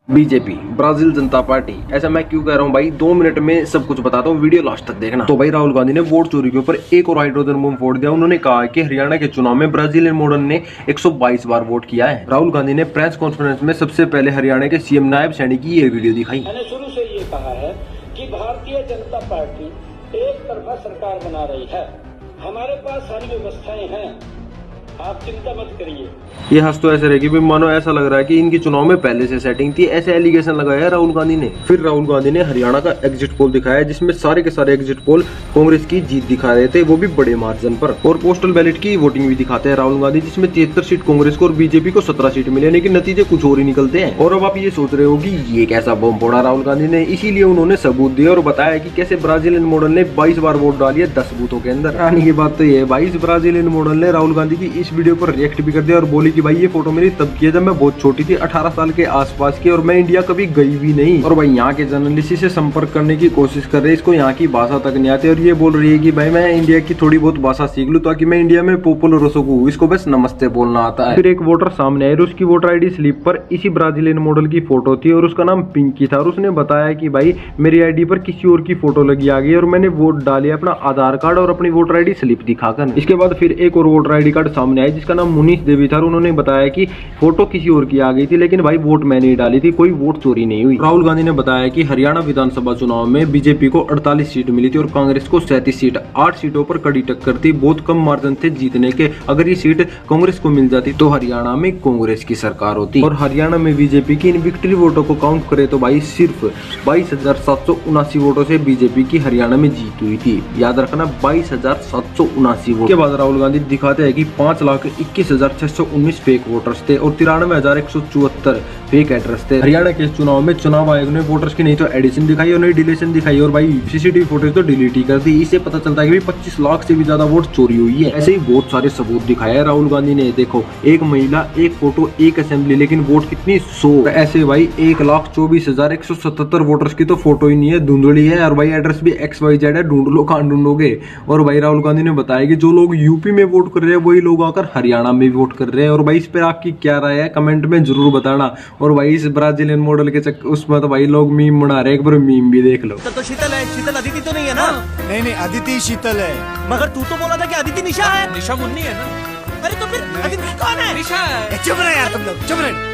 BJP Brazil जनता party. ऐसा मैं क्यों कह रहा हूँ भाई, 2 मिनट में सब कुछ बताता हूँ, वीडियो लास्ट तक देखना। तो भाई राहुल गांधी ने वोट चोरी के ऊपर एक और हाइड्रोजन बम फोड़ दिया। उन्होंने कहा कि हरियाणा के चुनाव में ब्राजीलियन मॉडल ने 122 बार वोट किया है। राहुल गांधी ने प्रेस कॉन्फ्रेंस में सबसे पहले हरियाणा के सीएम नायब सैनी की ये वीडियो दिखाई। मैंने शुरू से ये कहा है कि भारतीय जनता पार्टी एक तरफा सरकार बना रही है। हमारे पास सारी व्यवस्थाएं हैं, आप चिंता मत करिए। ये हंस तो ऐसे रहेगी भी मानो ऐसा लग रहा है कि इनकी चुनाव में पहले से सेटिंग थी, ऐसे एलिगेशन लगाया है राहुल गांधी ने। फिर राहुल गांधी ने हरियाणा का एग्जिट पोल दिखाया जिसमें सारे के सारे एग्जिट पोल कांग्रेस की जीत दिखा रहे थे, वो भी बड़े मार्जिन पर। और पोस्टल बैलेट की वोटिंग भी दिखाते हैं राहुल गांधी, जिसमें 73 सीट कांग्रेस को और बीजेपी को 17 सीट मिले, लेकिन नतीजे कुछ और ही निकलते हैं। और अब आप ये सोच रहे हो कि ये कैसा बम फोड़ा राहुल गांधी ने, इसीलिए उन्होंने सबूत दिए और बताया कि कैसे ब्राजीलियन मॉडल ने 22 बार वोट डाली है 10 बूथों के अंदर। आने की बात तो ये है भाई, इस ब्राजीलियन मॉडल ने राहुल गांधी की इस वीडियो पर रिएक्ट भी कर दिया और बोली कि भाई ये फोटो मेरी तब की है जब मैं बहुत छोटी थी, 18 साल के आसपास की, और मैं इंडिया कभी गई भी नहीं। और भाई यहाँ के जर्नलिस्ट से संपर्क करने की कोशिश कर रहे हैं, इसको यहाँ की भाषा तक नहीं आती और ये बोल रही है कि भाई मैं इंडिया की थोड़ी बहुत भाषा सीख लूं ताकि मैं इंडिया में पॉपुलर हो सकूं, इसको बस नमस्ते बोलना आता है। फिर एक वोटर सामने आया, उसकी वोटर आईडी स्लिप पर इसी ब्राजीलियन मॉडल की फोटो थी और उसका नाम पिंकी था, और उसने बताया कि भाई मेरी आईडी पर किसी और की फोटो लगी आ गई और मैंने वोट डाली अपना आधार कार्ड और अपनी वोटर आईडी स्लिप दिखाकर। इसके बाद फिर एक और वोटर आईडी कार्ड सामने आया जिसका नाम मुनीष देवी था, उन्होंने बताया कि फोटो किसी और की आ गई थी, लेकिन भाई वोट मैंने ही डाली थी, कोई वोट चोरी नहीं हुई। राहुल गांधी ने बताया कि हरियाणा विधानसभा चुनाव में बीजेपी को 48 सीट मिली थी और कांग्रेस को 37 सीट, 8 सीटों पर कड़ी टक्कर थी, बहुत कम मार्जिन थे जीतने के। अगर ये सीट कांग्रेस को मिल जाती तो हरियाणा में कांग्रेस की सरकार होती। और हरियाणा में बीजेपी की इन विक्ट्री वोटों को काउंट करे तो भाई सिर्फ 22,779 वोटों से बीजेपी की हरियाणा में जीत हुई थी। याद रखना 22,779 वोट के बाद राहुल गांधी दिखाते हैं कि 5,21,619 फेक वोटर्स थे और 93,174 फेक एड्रेस थे। हरियाणा के चुनाव में चुनाव आयोग ने वोटर्स की नहीं तो एडिशन दिखाई और नहीं डिलीशन दिखाई, और भाई सीसीटीवी फुटेज तो डिलीट ही कर दी। इससे पता चलता है कि 25 लाख से भी ज्यादा वोट चोरी हुई है। ऐसे ही बहुत सारे सबूत दिखाए है राहुल गांधी ने। देखो, एक महिला, एक फोटो, एक असेंबली, लेकिन वोट कितनी 100। ऐसे भाई 1,24,177 वोटर्स की तो फोटो ही नहीं है, धुंधली है, और भाई एड्रेस भी XYZ है, ढूंढ लो कहां ढूंढोगे। और भाई राहुल गांधी ने बताया कि जो लोग यूपी में वोट कर रहे हैं वही लोग आकर हरियाणा में भी वोट कर रहे हैं। और भाई इस पर आपकी क्या राय है कमेंट में जरूर बताना। और भाई इस ब्राजीलियन मॉडल के उसमें तो भाई लोग मीम बना रहे हैं, एक बार मीम भी देख लो। तो शीतल है, शीतल अदिति तो नहीं है ना? नहीं नहीं, अदिति शीतल है। मगर तू तो बोला था कि अदिति निशा है। निशा मुन्नी है ना? अरे तो फिर अदिति कौन है? निशा है। चुप रहे यार तुम लोग, चुप रहे।